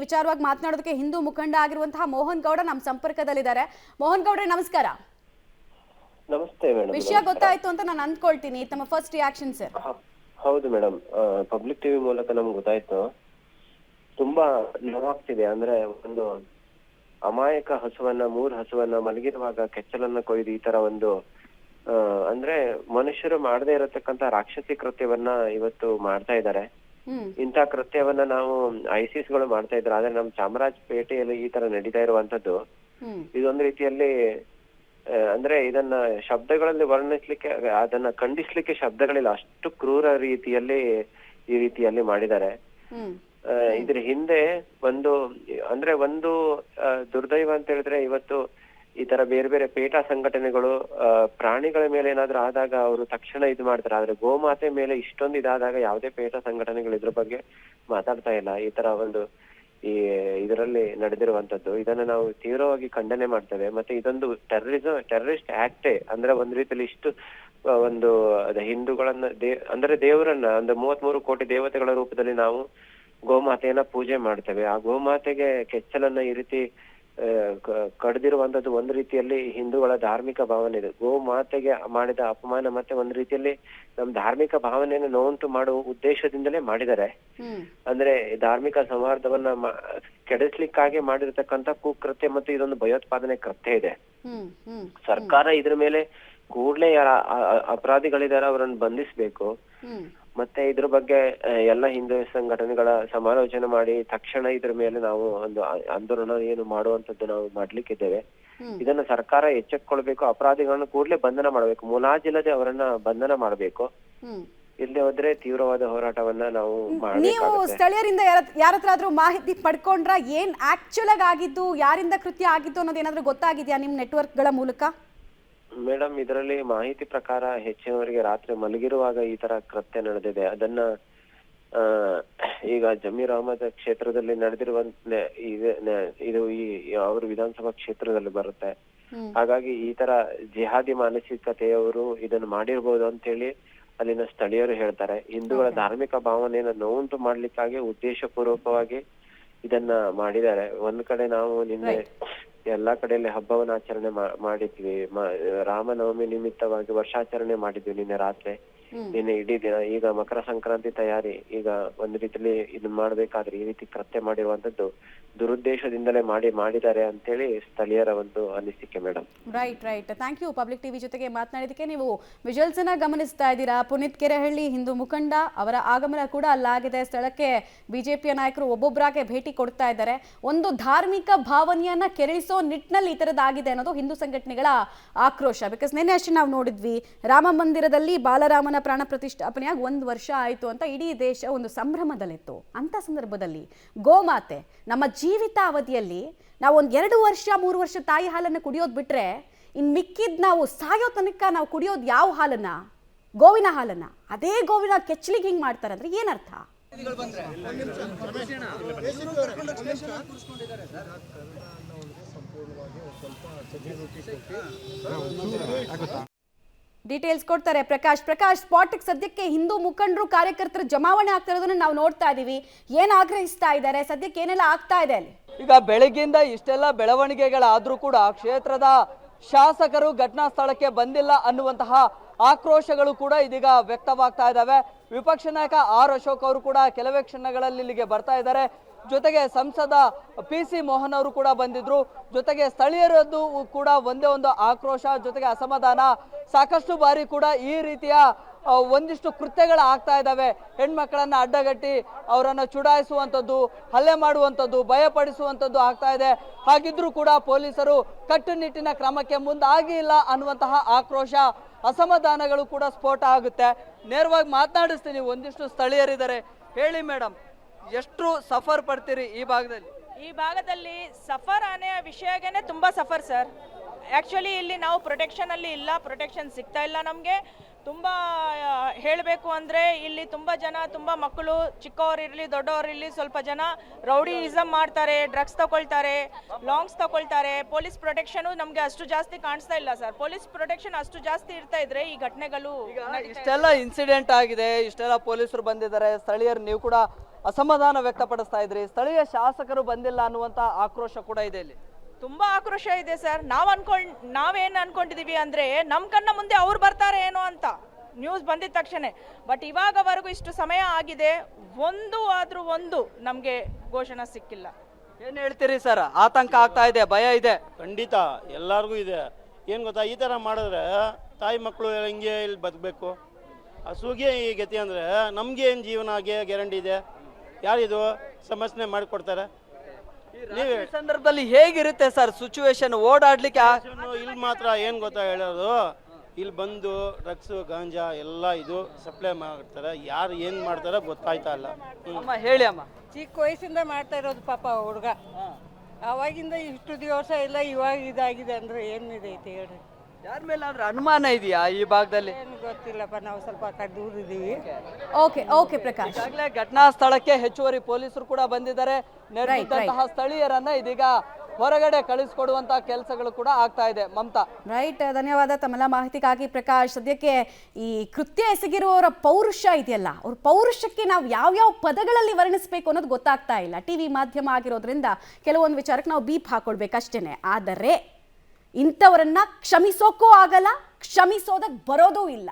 ವಿಚಾರವಾಗಿ ಮಾತನಾಡೋದಕ್ಕೆ ಹಿಂದೂ ಮುಖಂಡ ಆಗಿರುವಂತಹ ಮೋಹನ್ ಗೌಡ ನಮ್ಮ ಸಂಪರ್ಕದಲ್ಲಿದ್ದಾರೆ. ಮೋಹನ್ ಗೌಡ್ರೆ ನಮಸ್ಕಾರ. ನಮಸ್ತೆ ಮೇಡಮ್. ವಿಷಯ ಗೊತ್ತಾಯ್ತು ಅಂತ ನಾನು ಅಂದ್ಕೊಳ್ತೀನಿ, ತಮ್ಮ ಫಸ್ಟ್ ರಿಯಾಕ್ಷನ್ ಸರ್? ಹೌದು ಮೇಡಮ್, ಪಬ್ಲಿಕ್ ಟಿವಿ ಮೂಲಕ ನಮ್ಗೆ ಗೊತ್ತಾಯ್ತು. ತುಂಬಾ ನೋವಾಗ್ತಿದೆ. ಅಂದ್ರೆ ಒಂದು ಅಮಾಯಕ ಹಸುವನ್ನ, 3 ಹಸುವನ್ನ ಮಲಗಿರುವಾಗ ಕೆಚ್ಚಲನ್ನ ಕೊಯ್ದು ಈ ತರ ಒಂದು ಅಂದ್ರೆ ಮನುಷ್ಯರು ಮಾಡದೇ ಇರತಕ್ಕಂತ ರಾಕ್ಷಸಿ ಕೃತ್ಯವನ್ನ ಇವತ್ತು ಮಾಡ್ತಾ ಇದ್ದಾರೆ. ಇಂಥ ಕೃತ್ಯವನ್ನ ನಾವು ಐಸಿಸ್ ಗಳು ಮಾಡ್ತಾ ಇದ್ರು. ಆದ್ರೆ ನಮ್ ಚಾಮರಾಜಪೇಟೆಯಲ್ಲಿ ಈ ತರ ನಡೀತಾ ಇರುವಂತದ್ದು ಇದೊಂದು ರೀತಿಯಲ್ಲಿ ಅಂದ್ರೆ ಇದನ್ನ ಶಬ್ದಗಳಲ್ಲಿ ವರ್ಣಿಸ್ಲಿಕ್ಕೆ, ಅದನ್ನ ಖಂಡಿಸ್ಲಿಕ್ಕೆ ಶಬ್ದಗಳಿಲ್ಲ. ಅಷ್ಟು ಕ್ರೂರ ರೀತಿಯಲ್ಲಿ ಈ ರೀತಿಯಲ್ಲಿ ಮಾಡಿದ್ದಾರೆ. ಇದ್ರ ಹಿಂದೆ ಒಂದು ದುರ್ದೈವ ಅಂತ ಹೇಳಿದ್ರೆ, ಇವತ್ತು ಈ ತರ ಬೇರೆ ಬೇರೆ ಪೇಟ ಸಂಘಟನೆಗಳು ಪ್ರಾಣಿಗಳ ಮೇಲೆ ಏನಾದ್ರೂ ಆದಾಗ ಅವರು ತಕ್ಷಣ ಇದು ಮಾಡ್ತಾರೆ. ಆದ್ರೆ ಗೋಮಾತೆ ಮೇಲೆ ಇಷ್ಟೊಂದು ಇದಾದಾಗ ಯಾವುದೇ ಪೇಟ ಸಂಘಟನೆಗಳು ಇದ್ರ ಬಗ್ಗೆ ಮಾತಾಡ್ತಾ ಇಲ್ಲ. ಈ ತರ ಒಂದು ಇದರಲ್ಲಿ ನಡೆದಿರುವಂತದ್ದು ಇದನ್ನ ನಾವು ತೀವ್ರವಾಗಿ ಖಂಡನೆ ಮಾಡ್ತೇವೆ. ಮತ್ತೆ ಇದೊಂದು ಟೆರರಿಸ್ಟ್ ಆಕ್ಟೇ. ಅಂದ್ರೆ ಒಂದ್ ರೀತಿಯಲ್ಲಿ ಇಷ್ಟು ಒಂದು ಹಿಂದೂಗಳನ್ನ ಅಂದ್ರೆ ದೇವರನ್ನ, ಅಂದ್ರೆ 33 ಕೋಟಿ ದೇವತೆಗಳ ರೂಪದಲ್ಲಿ ನಾವು ಗೋಮಾತೆಯನ್ನ ಪೂಜೆ ಮಾಡ್ತೇವೆ. ಆ ಗೋಮಾತೆಗೆ ಕೆಚ್ಚಲನ್ನ ಈ ರೀತಿ ಕಡ್ದಿರುವಂತದ್ದು ಒಂದು ರೀತಿಯಲ್ಲಿ ಹಿಂದೂಗಳ ಧಾರ್ಮಿಕ ಭಾವನೆ ಇದೆ. ಗೋಮಾತೆಗೆ ಮಾಡಿದ ಅಪಮಾನ ಮತ್ತೆ ಒಂದು ರೀತಿಯಲ್ಲಿ ನಮ್ ಧಾರ್ಮಿಕ ಭಾವನೆಯನ್ನು ನೋವುಂಟು ಮಾಡುವ ಉದ್ದೇಶದಿಂದಲೇ ಮಾಡಿದ್ದಾರೆ. ಅಂದ್ರೆ ಧಾರ್ಮಿಕ ಸೌಹಾರ್ದವನ್ನ ಕೆಡಿಸ್ಲಿಕ್ಕಾಗಿ ಮಾಡಿರ್ತಕ್ಕಂತ ಕುಕೃತ್ಯ ಮತ್ತು ಇದೊಂದು ಭಯೋತ್ಪಾದನೆ ಕೃತ್ಯ ಇದೆ. ಸರ್ಕಾರ ಇದ್ರ ಮೇಲೆ ಕೂಡ್ಲೇ ಯಾರ ಅಪರಾಧಿಗಳಿದಾರ ಅವರನ್ನು ಬಂಧಿಸ್ಬೇಕು. ಮತ್ತೆ ಇದ್ರ ಬಗ್ಗೆ ಎಲ್ಲ ಹಿಂದೂ ಸಂಘಟನೆಗಳ ಸಮಾಲೋಚನೆ ಮಾಡಿ ತಕ್ಷಣ ಇದ್ರ ಮೇಲೆ ನಾವು ಒಂದು ಆಂದೋಲನ ಏನು ಮಾಡುವಂತದ್ದು ನಾವು ಮಾಡ್ಲಿಕ್ಕಿದ್ದೇವೆ. ಇದನ್ನ ಸರ್ಕಾರ ಎಚ್ಚೆತ್ಕೊಳ್ಬೇಕು. ಅಪರಾಧಿಗಳನ್ನ ಕೂಡ್ಲೇ ಬಂಧನ ಮಾಡ್ಬೇಕು. ಮುಲಾಜಿಲ್ಲದೆ ಅವರನ್ನ ಬಂಧನ ಮಾಡ್ಬೇಕು. ಇಲ್ಲದೆ ಹೋದ್ರೆ ತೀವ್ರವಾದ ಹೋರಾಟವನ್ನ ನಾವು ನೀವು ಸ್ಥಳೀಯರಿಂದ ಯಾರತ್ರಾದ್ರೂ ಮಾಹಿತಿ ಪಡ್ಕೊಂಡ್ರ ಏನ್ ಆಕ್ಚುಲ್ ಆಗಿದ್ದು, ಯಾರಿಂದ ಕೃತ್ಯ ಆಗಿದ್ದು ಅನ್ನೋದು ಏನಾದ್ರೂ ಗೊತ್ತಾಗಿದ್ಯಾ ನಿಮ್ ನೆಟ್ವರ್ಕ್ ಗಳ ಮೂಲಕ? ಮೇಡಮ್, ಇದರಲ್ಲಿ ಮಾಹಿತಿ ಪ್ರಕಾರ ಹೆಚ್ಚಿನವರಿಗೆ ರಾತ್ರಿ ಮಲಗಿರುವಾಗ ಈ ತರ ಕೃತ್ಯ ನಡೆದಿದೆ. ಅದನ್ನ ಈಗ ಜಮೀರ್ ಅಹಮದ್ ಕ್ಷೇತ್ರದಲ್ಲಿ ನಡೆದಿರುವಂತ ಇದು ಅವರು ವಿಧಾನಸಭಾ ಕ್ಷೇತ್ರದಲ್ಲಿ ಬರುತ್ತೆ. ಹಾಗಾಗಿ ಈ ತರ ಜಿಹಾದಿ ಮಾನಸಿಕತೆಯವರು ಇದನ್ನ ಮಾಡಿರ್ಬೋದು ಅಂತ ಹೇಳಿ ಅಲ್ಲಿನ ಸ್ಥಳೀಯರು ಹೇಳ್ತಾರೆ. ಹಿಂದೂಗಳ ಧಾರ್ಮಿಕ ಭಾವನೆಯನ್ನ ನೋವುಂಟು ಮಾಡ್ಲಿಕ್ಕಾಗಿ ಉದ್ದೇಶ ಪೂರ್ವಕವಾಗಿ ಇದನ್ನ ಮಾಡಿದ್ದಾರೆ. ಒಂದ್ ಕಡೆ ನಾವು ನಿನ್ನೆ ಎಲ್ಲಾ ಕಡೆಯಲ್ಲಿ ಹಬ್ಬವನ್ನ ಆಚರಣೆ ಮಾಡಿದ್ವಿ. ರಾಮನವಮಿ ನಿಮಿತ್ತವಾಗಿ ವರ್ಷಾಚರಣೆ ಮಾಡಿದ್ವಿ ನಿನ್ನೆ ರಾತ್ರಿ, ನಿನ್ನೆ ಇಡೀ ದಿನ. ಈಗ ಮಕರ ಸಂಕ್ರಾಂತಿ ತಯಾರಿ. ಈಗ ಒಂದ್ ರೀತಿಯಲ್ಲಿ ಇದನ್ನ ಮಾಡ್ಬೇಕಾದ್ರೆ ಈ ರೀತಿ ಕೃತ್ಯ ಮಾಡಿರುವಂತದ್ದು ದುರುದ್ದೇಶದಿಂದಲೇ ಮಾಡಿದ್ದಾರೆ ಅಂತೇಳಿ ಸ್ಥಳೀಯರ ಒಂದು ಅನಿಸಿಕೆ madam. Right. Thank you. Public TV ಜೊತೆಗೆ ಮಾತನಾಡಿದಕ್ಕೆ. ನೀವು ವಿಜುವಲ್ಸ್ ಅನ್ನ ಗಮನಿಸ್ತಾ ಇದ್ದೀರಾ. ಪುನೀತ್ ಕೆರೆಹಳ್ಳಿ ಹಿಂದೂ ಮುಖಂಡ ಅವರ ಆಗಮನ ಕೂಡ ಅಲ್ಲಾಗಿದೆ. ಸ್ಥಳಕ್ಕೆ ಬಿಜೆಪಿಯ ನಾಯಕರು ಒಬ್ಬೊಬ್ಬರಾಗೆ ಭೇಟಿ ಕೊಡ್ತಾ ಇದ್ದಾರೆ. ಒಂದು ಧಾರ್ಮಿಕ ಭಾವನೆಯನ್ನ ಕೆರಳಿಸೋ ನಿಟ್ಟಿನಲ್ಲಿ ಈ ತರದಾಗಿದೆ ಅನ್ನೋದು ಹಿಂದೂ ಸಂಘಟನೆಗಳ ಆಕ್ರೋಶ. ಬಿಕಾಸ್ ನಿನ್ನೆ ಅಷ್ಟೇ ನಾವು ನೋಡಿದ್ವಿ, ರಾಮ ಮಂದಿರದಲ್ಲಿ ಬಾಲರಾಮನ ಪ್ರಾಣ ಪ್ರತಿಷ್ಠಾಪನೆಯಾಗಿ 1 ವರ್ಷ ಆಯಿತು ಅಂತ ಇಡೀ ದೇಶ ಒಂದು ಸಂಭ್ರಮದಲ್ಲಿತ್ತು. ಅಂತ ಸಂದರ್ಭದಲ್ಲಿ ಗೋಮಾತೆ ನಮ್ಮ ಜೀವಿತಾವಧಿಯಲ್ಲಿ ನಾವು ಒಂದು 2 ವರ್ಷ 3 ವರ್ಷ ತಾಯಿ ಹಾಲನ್ನು ಕುಡಿಯೋದು ಬಿಟ್ರೆ ಇನ್ನು ಮಿಕ್ಕಿದ್ ನಾವು ಸಾಯೋ ತನಕ ನಾವು ಕುಡಿಯೋದು ಯಾವ ಹಾಲನ್ನ? ಗೋವಿನ ಹಾಲನ್ನ. ಅದೇ ಗೋವಿನ ಕೆಚ್ಚಲಿಗೆ ಹಿಂಗ್ ಮಾಡ್ತಾರೆ ಅಂದ್ರೆ ಏನರ್ಥ? ಡೀಟೇಲ್ಸ್ ಕೊಡ್ತಾರೆ ಪ್ರಕಾಶ್. ಸ್ಪಾಟಿಗೆ ಸದ್ಯಕ್ಕೆ ಹಿಂದೂ ಮುಖಂಡರು ಕಾರ್ಯಕರ್ತರು ಜಮಾವಣೆ ಆಗ್ತಾ ಇರೋದನ್ನ ನಾವು ನೋಡ್ತಾ ಇದೀವಿ. ಏನ್ ಆಗ್ರಹಿಸ್ತಾ ಇದ್ದಾರೆ? ಸದ್ಯಕ್ಕೆ ಏನೆಲ್ಲ ಆಗ್ತಾ ಇದೆ ಅಲ್ಲಿ? ಈಗ ಬೆಳಗ್ಗೆಯಿಂದ ಇಷ್ಟೆಲ್ಲ ಬೆಳವಣಿಗೆಗಳಾದ್ರೂ ಕೂಡ ಕ್ಷೇತ್ರದ ಶಾಸಕರು ಘಟನಾ ಸ್ಥಳಕ್ಕೆ ಬಂದಿಲ್ಲ ಅನ್ನುವಂತಹ ಆಕ್ರೋಶಗಳು ಕೂಡ ಇದೀಗ ವ್ಯಕ್ತವಾಗ್ತಾ ಇದ್ದಾವೆ. ವಿಪಕ್ಷ ನಾಯಕ ಆರ್ ಅಶೋಕ್ ಅವರು ಕೂಡ ಕೆಲವೇ ಕ್ಷಣಗಳಲ್ಲಿ ಇಲ್ಲಿಗೆ ಬರ್ತಾ ಇದ್ದಾರೆ. ಜೊತೆಗೆ ಸಂಸದ PC ಮೋಹನ್ ಅವರು ಕೂಡ ಬಂದಿದ್ರು. ಜೊತೆಗೆ ಸ್ಥಳೀಯರದ್ದು ಕೂಡ ಒಂದೇ ಒಂದು ಆಕ್ರೋಶ, ಜೊತೆಗೆ ಅಸಮಾಧಾನ. ಸಾಕಷ್ಟು ಬಾರಿ ಕೂಡ ಈ ರೀತಿಯ ಒಂದಿಷ್ಟು ಕೃತ್ಯಗಳು ಆಗ್ತಾ ಇದ್ದಾವೆ. ಹೆಣ್ಮಕ್ಕಳನ್ನ ಅಡ್ಡಗಟ್ಟಿ ಅವರನ್ನು ಚುಡಾಯಿಸುವಂಥದ್ದು, ಹಲ್ಲೆ ಮಾಡುವಂಥದ್ದು, ಭಯಪಡಿಸುವಂಥದ್ದು ಆಗ್ತಾ ಇದೆ. ಹಾಗಿದ್ರೂ ಕೂಡ ಪೊಲೀಸರು ಕಟ್ಟುನಿಟ್ಟಿನ ಕ್ರಮಕ್ಕೆ ಮುಂದಾಗಿಲ್ಲ ಅನ್ನುವಂತಹ ಆಕ್ರೋಶ, ಅಸಮಾಧಾನಗಳು ಕೂಡ ಸ್ಫೋಟ ಆಗುತ್ತೆ. ನೇರವಾಗಿ ಮಾತನಾಡಿಸ್ತೀನಿ, ಒಂದಿಷ್ಟು ಸ್ಥಳೀಯರಿದ್ದಾರೆ. ಹೇಳಿ ಮೇಡಮ್, ಎಷ್ಟು ಸಫರ್ ಪಡ್ತೀರಿ ಈ ಭಾಗದಲ್ಲಿ? ಈ ಭಾಗದಲ್ಲಿ ಸಫರ್ ಆನೆ ವಿಷಯಗೇನೆ ತುಂಬ ಸಫರ್ ಸರ್. ಆ್ಯಕ್ಚುಲಿ ಇಲ್ಲಿ ನಾವು ಪ್ರೊಟೆಕ್ಷನಲ್ಲಿ ಇಲ್ಲ, ಪ್ರೊಟೆಕ್ಷನ್ ಸಿಗ್ತಾ ಇಲ್ಲ ನಮಗೆ. ತುಂಬ ಹೇಳಬೇಕು ಅಂದರೆ ಇಲ್ಲಿ ತುಂಬ ಜನ, ತುಂಬ ಮಕ್ಕಳು, ಚಿಕ್ಕವರಿರಲಿ ದೊಡ್ಡವರಿರಲಿ, ಸ್ವಲ್ಪ ಜನ ರೌಡಿಯಿಸಮ್ ಮಾಡ್ತಾರೆ, ಡ್ರಗ್ಸ್ ತಗೊಳ್ತಾರೆ, ಲಾಂಗ್ಸ್ ತಗೊಳ್ತಾರೆ. ಪೊಲೀಸ್ ಪ್ರೊಟೆಕ್ಷನು ನಮಗೆ ಅಷ್ಟು ಜಾಸ್ತಿ ಕಾಣಿಸ್ತಾ ಇಲ್ಲ ಸರ್. ಪೊಲೀಸ್ ಪ್ರೊಟೆಕ್ಷನ್ ಅಷ್ಟು ಜಾಸ್ತಿ ಇರ್ತಾ ಇದ್ರೆ ಈ ಘಟನೆಗಳು ಇಷ್ಟೆಲ್ಲ ಇನ್ಸಿಡೆಂಟ್ ಆಗಿದೆ, ಇಷ್ಟೆಲ್ಲ ಪೊಲೀಸರು ಬಂದಿದ್ದಾರೆ, ಸ್ಥಳೀಯರು ನೀವು ಕೂಡ ಅಸಮಾಧಾನ ವ್ಯಕ್ತಪಡಿಸ್ತಾ ಇದ್ರಿ, ಸ್ಥಳೀಯ ಶಾಸಕರು ಬಂದಿಲ್ಲ ಅನ್ನುವಂತ ಆಕ್ರೋಶ ಕೂಡ ಇದೆ ಇಲ್ಲಿ. ತುಂಬಾ ಆಕ್ರೋಶ ಇದೆ ಸರ್. ನಾವೇನು ಅನ್ಕೊಂಡಿದೀವಿ ಅಂದ್ರೆ ನಮ್ಮ ಕಣ್ಣ ಮುಂದೆ ಅವ್ರು ಬರ್ತಾರೆ ಏನೋ ಅಂತ ನ್ಯೂಸ್ ಬಂದಿದ ತಕ್ಷಣ. ಬಟ್ ಇವಾಗವರೆಗೂ ಇಷ್ಟು ಸಮಯ ಆಗಿದೆ, ಒಂದು ನಮಗೆ ಘೋಷಣೆ ಸಿಕ್ಕಿಲ್ಲ. ಏನ್ ಹೇಳ್ತೀರಿ ಸರ್? ಆತಂಕ ಆಗ್ತಾ ಇದೆ, ಭಯ ಇದೆ. ಖಂಡಿತ ಎಲ್ಲರಿಗೂ ಇದೆ. ಏನು ಗೊತ್ತಾ, ಈ ಥರ ಮಾಡಿದ್ರೆ ತಾಯಿ ಮಕ್ಕಳು ಹಿಂಗೆ ಇಲ್ಲಿ ಬದುಕಬೇಕು. ಹಸುಗೆ ಈ ಗತಿ ಅಂದರೆ ನಮಗೆ ಏನು ಜೀವನ ಗ್ಯಾರಂಟಿ ಇದೆ? ಯಾರಿದು ಸಮಸ್ಯೆ ಮಾಡಿಕೊಡ್ತಾರೆ? ಈ ಸಂದರ್ಭದಲ್ಲಿ ಹೇಗಿರುತ್ತೆ ಸರ್ ಸಿಚುವೇಶನ್? ಓಡಾಡ್ಲಿಕ್ಕೆ ಇಲ್ಲಿ ಮಾತ್ರ ಏನು ಗೊತ್ತಾ ಹೇಳೋದು, ಇಲ್ಲಿ ಬಂದು ಡ್ರಗ್ಸು ಗಾಂಜಾ ಎಲ್ಲ ಇದು ಸಪ್ಲೈ ಮಾಡ್ತಾರೆ. ಯಾರು ಏನು ಮಾಡ್ತಾರೆ ಗೊತ್ತಾಯ್ತಾ ಇಲ್ಲ. ಅಮ್ಮ ಹೇಳಿ ಅಮ್ಮ. ಚಿಕ್ಕ ವಯಸ್ಸಿಂದ ಮಾಡ್ತಾ ಇರೋದು ಪಾಪ ಹುಡುಗ. ಅವಾಗಿಂದ ಇಷ್ಟು ದಿವಸ ಇಲ್ಲ, ಇವಾಗ ಇದಾಗಿದೆ ಅಂದ್ರೆ ಏನಿದೆ ಐತೆ ಹೇಳ್ರಿ. ಯಾರ ಮೇಲೆ ಆದ್ರೆ ಅನುಮಾನ ಇದೆಯಾ ಈ ಭಾಗದಲ್ಲಿ? ಏನು ಗೊತ್ತಿಲ್ಲಪ್ಪ, ನಾವು ಸ್ವಲ್ಪ ಆ ಕಡೆ ದೂರ ಇದ್ದೀವಿ. ಓಕೆ ಪ್ರಕಾಶ್. ಈಗಾಗಲೇ ಘಟನಾ ಸ್ಥಳಕ್ಕೆ ಹೆಚ್ಚುವರಿ ಪೊಲೀಸರು ಕೂಡ ಬಂದಿದ್ದಾರೆ. ನೆರೆದಿದ್ದಂತಹ ಸ್ಥಳೀಯರನ್ನ ಇದೀಗ ಹೊರಗಡೆ ಕಳಿಸ್ಕೊಡುವಂತಹ ಕೆಲಸಗಳು ಕೂಡ ಆಗ್ತಾ ಇದೆ. ಮಮತಾ, ರೈಟ್, ಧನ್ಯವಾದ ತಮ್ಮೆಲ್ಲ ಮಾಹಿತಿಗಾಗಿ ಪ್ರಕಾಶ್. ಸದ್ಯಕ್ಕೆ ಈ ಕೃತ್ಯ ಎಸಗಿರುವವರ ಪೌರುಷ ಇದೆಯಲ್ಲ, ಅವ್ರ ಪೌರುಷಕ್ಕೆ ನಾವು ಯಾವ್ಯಾವ ಪದಗಳಲ್ಲಿ ವರ್ಣಿಸಬೇಕು ಅನ್ನೋದು ಗೊತ್ತಾಗ್ತಾ ಇಲ್ಲ. ಟಿವಿ ಮಾಧ್ಯಮ ಆಗಿರೋದ್ರಿಂದ ಕೆಲವೊಂದು ವಿಚಾರಕ್ಕೆ ನಾವು ಬೀಪ್ ಹಾಕೊಳ್ಬೇಕಷ್ಟೇನೆ. ಆದರೆ ಇಂಥವರನ್ನ ಕ್ಷಮಿಸೋಕ್ಕೂ ಆಗಲ್ಲ, ಕ್ಷಮಿಸೋದಕ್ಕೆ ಬರೋದೂ ಇಲ್ಲ.